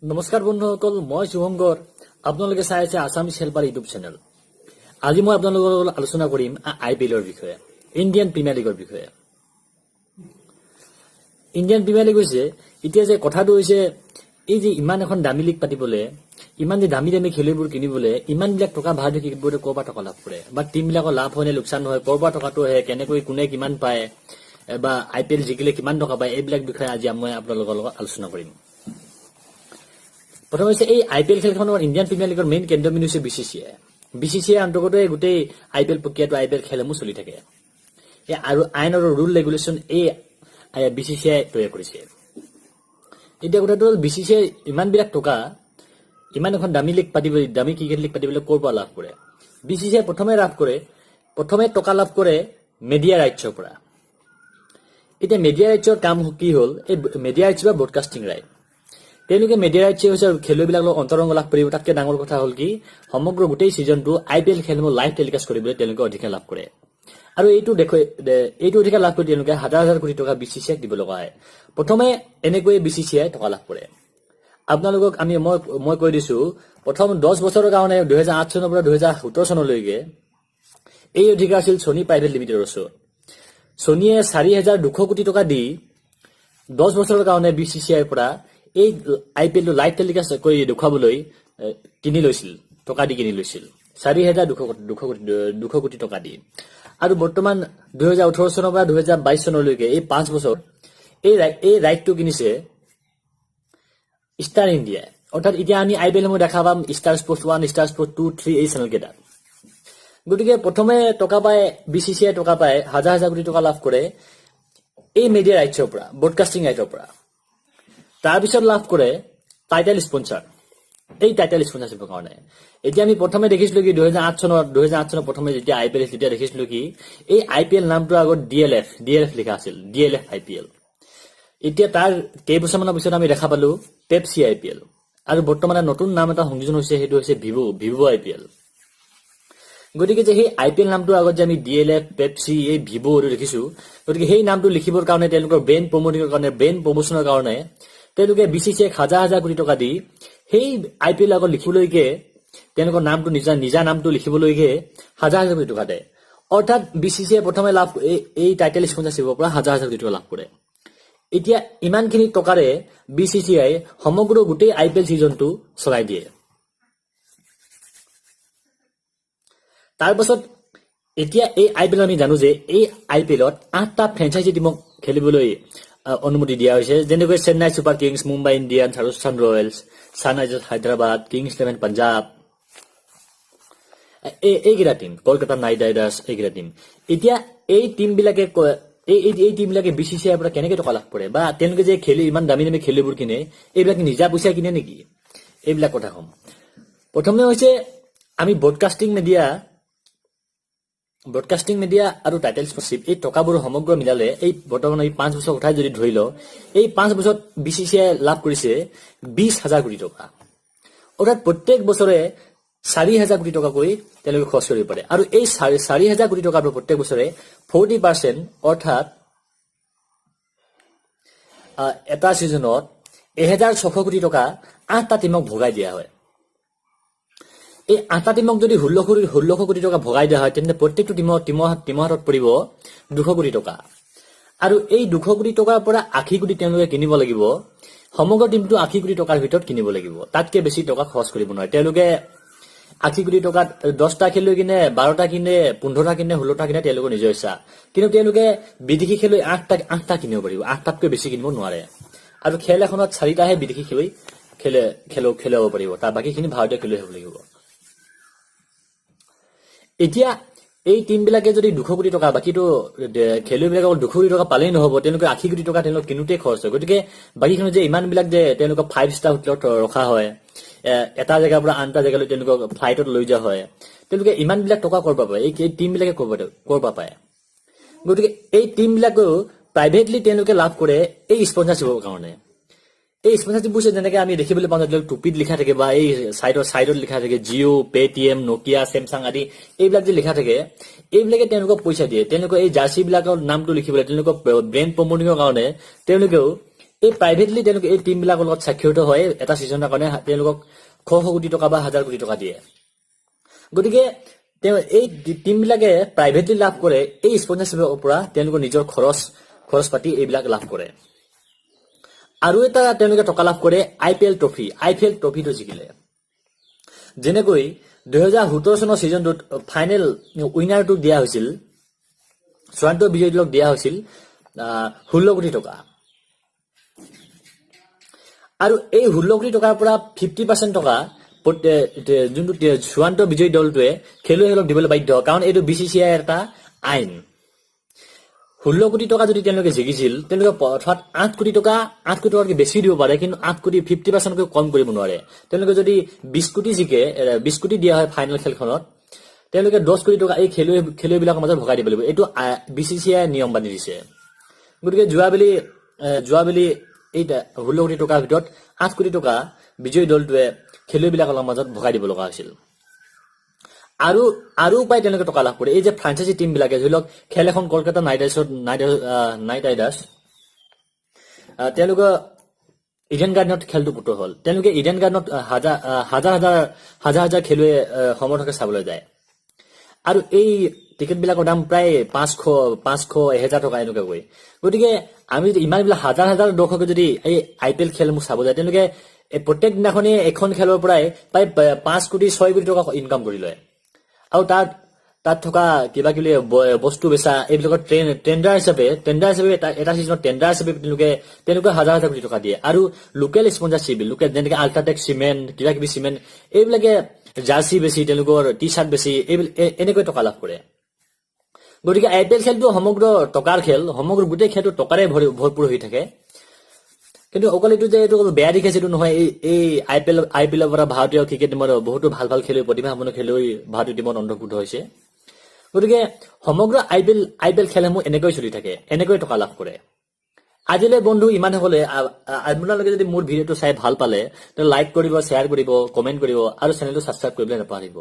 নমস্কাৰ বন্ধুসকল, মই শুভঙ্কৰ। আপোনালোকে চাই আছে আছামিজ হেল্পাৰ ইউটিউব চেনেল। আজি মই আপোনালোকৰ লগত আলোচনা কৰিম IPLৰ বিষয়ে, ইণ্ডিয়ান প্ৰিমিয়াৰ লীগৰ বিষয়ে। ইণ্ডিয়ান প্ৰিমিয়াৰ লীগ হৈছে এতিয়া যে কথাটো হৈছে এই যে ইমান এখন দামী লীগ পাতিবলৈ, ইমান যে দামী দামী খেলুৱৈবোৰ কিনিবলৈ ইমান বিলাক টকা ভাৰতীয় ক্ৰিকেটবোৰে ক'ৰ পৰা টকা লাভ কৰে, বা টিম বিলাকৰ লাভ হয় নে লোকচান হয়, ক'ৰ পৰা টকাটো আহে, কেনেকৈ কোনে কিমান পায়, বা IPL জিকিলে কিমান টকা পায়, এইবিলাক বিষয়ে আজি মই আপোনালোকৰ লগত আলোচনা কৰিম। প্ৰথম হৈছে এই IPL খেলখনৰ ইণ্ডিয়ান প্ৰিমিয়াৰ লীগৰ মেইন কেন্দ্ৰবিন্দু হৈছে BCCI অন্তৰ্গত গোটেই IPL প্ৰক্ৰিয়াটো IPL খেলসমূহ চলি থাকে। আৰু আইন আৰু ৰুল ৰেগুলেশ্যন এই BCCI তৈয়াৰ কৰিছে। এতিয়া কথাটো হ'ল BCCI ইমান বিলাক টকা, ইমান এখন দামী লীগ পাতিবলৈ, দামী ক্ৰিকেট লীগ পাতিবলৈ ক'ৰ পৰা লাভ কৰে? BCCI প্ৰথমে টকা লাভ কৰে মেডিয়া ৰাইটছৰ পৰা। এতিয়া মেডিয়া ৰাইটছৰ কাম কি হ'ল? এই মেডিয়া ৰাইটছ বা ব্ৰডকাষ্টিং ৰাইট, তেওঁলোকে মেডিয়া ৰাইটছে হৈছে খেলুৱৈবিলাকৰ অন্তৰংগ লাভ কৰিব। তাতকে ডাঙৰ কথা হ'ল কি, সমগ্ৰ গোটেই ছিজনটো IPL খেলসমূহ লাইভ টেলিকাষ্ট কৰিবলৈ তেওঁলোকে অধিকাৰ লাভ কৰে। আৰু এইটো অধিকাৰ লাভ কৰি তেওঁলোকে হাজাৰ হাজাৰ কোটি টকা BCCI দিব লগা হয়। প্ৰথমে এনেকৈ BCCI টকা লাভ কৰে। আপোনালোকক মই কৈ দিছো, প্ৰথম 10 বছৰৰ কাৰণে 2008 চনৰ পৰা 2017 চনলৈকে এই অধিকাৰ আছিল ছনী প্ৰাইভেট লিমিটেডৰ ওচৰত। ছনীয়ে 4,200 কোটি টকা দি 10 বছৰৰ কাৰণে BCCIৰ পৰা এই IPLটো লাইভ টেলিকাষ্ট কৰি দেখুৱাবলৈ টকা দি কিনি লৈছিল 4,200 কোটি টকা দি। আৰু বৰ্তমান 2018 চনৰ পৰা 2022 চনলৈকে এই 5 বছৰ এই ৰাইটটো কিনিছে ষ্টাৰ ইণ্ডিয়াই। অৰ্থাৎ এতিয়া আমি IPLসমূহ দেখা পাম ষ্টাৰ স্পৰ্টছ 1, ষ্টাৰ স্পৰ্টছ 2, 3 এই চেনেল কেইটাত। গতিকে প্ৰথমে টকা পায় BCCI, টকা পায় হাজাৰ হাজাৰ কোটি টকা লাভ কৰে এই মিডিয়া ৰাইটছৰ পৰা, ব্ৰডকাষ্টিং ৰাইটৰ পৰা। তাৰপিছত লাভ কৰে টাইটেল স্পন্সাৰ, এই টাইটেল স্পন্সাৰশ্বিপৰ কাৰণে। এতিয়া আমি প্ৰথমে দেখিছিলো কি 2008 চনত প্ৰথমে যেতিয়া IPL তেতিয়া দেখিছিলো কি এই IPL নামটো আগত DLF লিখা আছিল, DLF IPL। এতিয়া তাৰ কেইবছৰমানৰ পিছত আমি দেখা পালো পেপচি IPL, আৰু বৰ্তমানে নতুন নাম এটা সংযোজন হৈছে, সেইটো হৈছে ভিভো IPL। গতিকে যে সেই IPL নামটো আগত যে আমি DLF, পেপচি, এই ভিভো দেখিছো, গতিকে সেই নামটো লিখিবৰ কাৰণে তেওঁলোকৰ ব্ৰেণ্ড প্ৰমোচনৰ কাৰণে তেওঁলোকে BCCI হাজাৰ হাজাৰ কোটি টকা দি সেই IPL আগত লিখিবলৈকে তেওঁলোকৰ নামটো নিজা নামটো লিখিবলৈকে হাজাৰ হাজাৰ কোটি টকা দিয়ে। অৰ্থাৎ BCCI প্ৰথমে এই টাইটেল স্পন্সাৰশ্বিপৰ পৰা হাজাৰ হাজাৰ কোটি টকা লাভ কৰে। এতিয়া ইমানখিনি টকাৰে BCCI সমগ্ৰ গোটেই IPL ছিজনটো চলাই দিয়ে। তাৰপাছত এতিয়া এই IPL আমি জানো যে এই IPLত 8টা ফ্ৰেঞ্চাইজি টিমক খেলিবলৈ অনুমতি দিয়া হৈছে, যেনেকৈ Chennai super Kings, Mumbai Indians, Rajasthan Royals, Sunrisers Hyderabad, Kings 11 Punjab, এইকেইটা টিম, কলকাতা নাইট ৰাইডাৰ্ছ, এইকেইটা টিম। এতিয়া এই টিম বিলাকে BCCIৰ পৰা কেনেকে টকা লাভ কৰে, বা তেওঁলোকে যে ইমান দামী দামী খেলুৱৈবোৰ কিনে, এইবিলাক নিজা পইচা কিনে নেকি? এইবিলাক কথা কম। প্ৰথমে হৈছে আমি ব্ৰডকাষ্টিং মিডিয়া আৰু টাইটেল স্পন্সৰশ্বিপ, এই টকাবোৰ সমগ্ৰ মিলালে এই বৰ্তমান এই 5 বছৰ উঠাই যদি ধৰি লওঁ, এই 5 বছৰত BCCI লাভ কৰিছে 20,000 কোটি টকা। অৰ্থাৎ প্ৰত্যেক বছৰে 4,000 কোটি টকাকৈ তেওঁলোকে খৰচ কৰিব পাৰে। আৰু এই 4,000 কোটি টকাৰ প্ৰত্যেক বছৰে 40%, অৰ্থাৎ এটা ছিজনত 1,600 কোটি টকা 8টা টিমক ভগাই দিয়া হয়। এই 8টা টিমক যদি 16 কোটি টকা ভগাই দিয়া হয়, তেন্তে প্ৰত্যেকটো টিমৰ হাতত পৰিব 200 কোটি টকা। আৰু এই 200 কোটি টকাৰ পৰা 80 কোটি তেওঁলোকে কিনিব লাগিব। সমগ্ৰ টিমটো 80 কোটি টকাৰ ভিতৰত কিনিব লাগিব, তাতকে বেছি টকা খৰচ কৰিব নোৱাৰে। তেওঁলোকে 80 কোটি টকাত 10টা খেলুৱৈ কিনে, 12টা কিনে, 15টা কিনে, 16টা কিনে, তেওঁলোকৰ নিজৰ ইচ্ছা। কিন্তু তেওঁলোকে বিদেশী খেলুৱৈ 8টা কিনিব পাৰিব, 8টাতকৈ বেছি কিনিব নোৱাৰে। আৰু খেল এখনত 4টাহে বিদেশী খেলুৱৈ খেলাব পাৰিব, তাৰ বাকীখিনি ভাৰতীয় খেলুৱৈ হ'ব লাগিব। এতিয়া এই টিম বিলাকে যদি 200 কোটি টকা, বাকীটো খেলুৱৈবিলাকে 200 কোটি টকা পালেই নহ'ব, তেওঁলোকে 80 কোটি টকা তেওঁলোক কিনোতেই খৰচ হয়। গতিকে বাকীখিনি যে ইমান বিলাক যে তেওঁলোকক 5 ষ্টাৰ হোটেলত ৰখা হয়, এটা জেগাৰ পৰা আনটা জেগালৈ তেওঁলোকক ফ্লাইটত লৈ যোৱা হয়, তেওঁলোকে ইমান বিলাক টকা ক'ৰ পৰা পায়? এই টিম বিলাকে ক'ৰ পৰা পায়? গতিকে এই টিম বিলাকেও প্ৰাইভেটলি তেওঁলোকে লাভ কৰে এই স্পন্সাৰশ্বিপৰ কাৰণে। এই স্পন্সাৰশ্বিপবোৰ যেনেকে আমি দেখিবলৈ পাওঁ, টুপিত লিখা থাকে বা এই চাইডত লিখা থাকে জিঅ', পেটিএম, নকিয়া, চেমচাং আদি, এইবিলাক যে লিখা থাকে, এইবিলাকে তেওঁলোকক পইচা দিয়ে। তেওঁলোকে এই জাৰ্চি বিলাকৰ নামটো লিখিবলৈ, তেওঁলোকক ব্ৰেণ্ড প্ৰমোটিঙৰ কাৰণে তেওঁলোকেও এই প্ৰাইভেটলি তেওঁলোকে এই টিমবিলাকৰ লগত স্বাক্ষৰিত হয় এটা ছিজনৰ কাৰণে তেওঁলোকক শ কোটি টকা বা হাজাৰ কোটি টকা দিয়ে। গতিকে এই টিমবিলাকে প্ৰাইভেটলি লাভ কৰে এই স্পন্সৰশ্বিপৰ পৰা তেওঁলোকৰ নিজৰ খৰচ পাতি এইবিলাক লাভ কৰে। আৰু এটা তেওঁলোকে টকা লাভ কৰে IPL ট্ৰফিটো জিকিলে। যেনেকৈ 2017 চনৰ ছিজনটোত ফাইনেল উইনাৰটোক দিয়া হৈছিল, চূড়ান্ত বিজয়ী দলক দিয়া হৈছিল 16 কোটি টকা। আৰু এই 16 কোটি টকাৰ পৰা 50% টকা যোনটো চূড়ান্ত বিজয়ী দলটোৱে খেলুৱৈসকলক দিবলৈ বাধ্য, কাৰণ এইটো BCCI এটা আইন। 16 কোটি টকা যদি তেওঁলোকে জিকিছিল, তেওঁলোকে অৰ্থাৎ 8 কোটি টকাতকৈ বেছি দিব পাৰে, কিন্তু 8 কোটি 50%কৈ কম কৰিব নোৱাৰে। তেওঁলোকে যদি 20 কোটি জিকে, 20 কোটি দিয়া হয় ফাইনেল খেলখনত, তেওঁলোকে 10 কোটি টকা এই খেলুৱৈবিলাকৰ মাজত ভগাই দিব লাগিব। এইটো BCCI নিয়ম বান্ধি দিছে। গতিকে যোৱাবেলি এই 16 কোটি টকাৰ ভিতৰত 8 কোটি টকা বিজয়ী দলটোৱে খেলুৱৈবিলাকৰ মাজত ভগাই দিব লগা হৈছিল। আৰু উপায় তেওঁলোকে টকা লাভ কৰে। এই যে ফ্ৰাঞ্চাইজি টিম বিলাকে ধৰি লওক খেল এখন কলকাতা নাইট ৰাইডাৰ্ছ তেওঁলোকে ইডেন গাৰ্ডেনত খেলটো পুতৰ হ'ল। তেওঁলোকে ইডেন গাৰ্ডেনত হাজাৰ খেলুৱৈ সমৰ্থকে চাবলৈ যায়। আৰু এই টিকেটবিলাকৰ দাম প্ৰায় 500-1000 টকা এনেকুৱা গৈ। গতিকে আমি যদি ইমানবিলাক হাজাৰ দৰ্শকে যদি এই IPL খেলসমূহ চাব যায়, তেওঁলোকে প্ৰত্যেক দিনাখনেই এখন খেলৰ পৰাই প্ৰায় 5 কোটি 6 কোটি টকা ইনকাম কৰি লয়। আৰু তাত থকা কিবা কিবি বস্তু বেচা এইবিলাকৰ টেণ্ডাৰ হিচাপে এটা ছিজনত টেণ্ডাৰ হিচাপে তেওঁলোকে হাজাৰ কোটি টকা দিয়ে। আৰু লোকেল স্পন্সৰশ্বিপ, যেনেকে আল্ট্ৰাটেক চিমেণ্ট, কিবা কিবি চিমেণ্ট, এইবিলাকে জাৰ্চি বেছি, তেওঁলোকৰ টি-চাৰ্ট বেছি, এনেকৈ টকা লাভ কৰে। গতিকে IPL খেলটো সমগ্ৰ টকাৰ খেল, সমগ্ৰ গোটেই খেলটো টকাৰে ভৰপূৰ হৈ থাকে। কিন্তু অকল এইটো যে এইটো বেয়া দিশ আছে এইটো নহয়। এই IPL পৰা ভাৰতীয় ক্ৰিকেট টিমৰ বহুতো ভাল খেলুৱৈ, প্ৰতিভাসম্পন্ন খেলুৱৈ ভাৰতীয় টিমত অন্তৰ্ভুক্ত হৈছে। গতিকে সমগ্ৰ IPL খেলসমূহ এনেকৈ চলি থাকে, এনেকৈ টকা লাভ কৰে। আজিলৈ বন্ধু ইমান সকলে আপোনালোকে যদি মোৰ ভিডিঅ'টো চাই ভাল পালে, লাইক কৰিব, শ্বেয়াৰ কৰিব, কমেণ্ট কৰিব আৰু চেনেলটো ছাবস্ক্ৰাইব কৰিবলৈ নাপাহৰিব।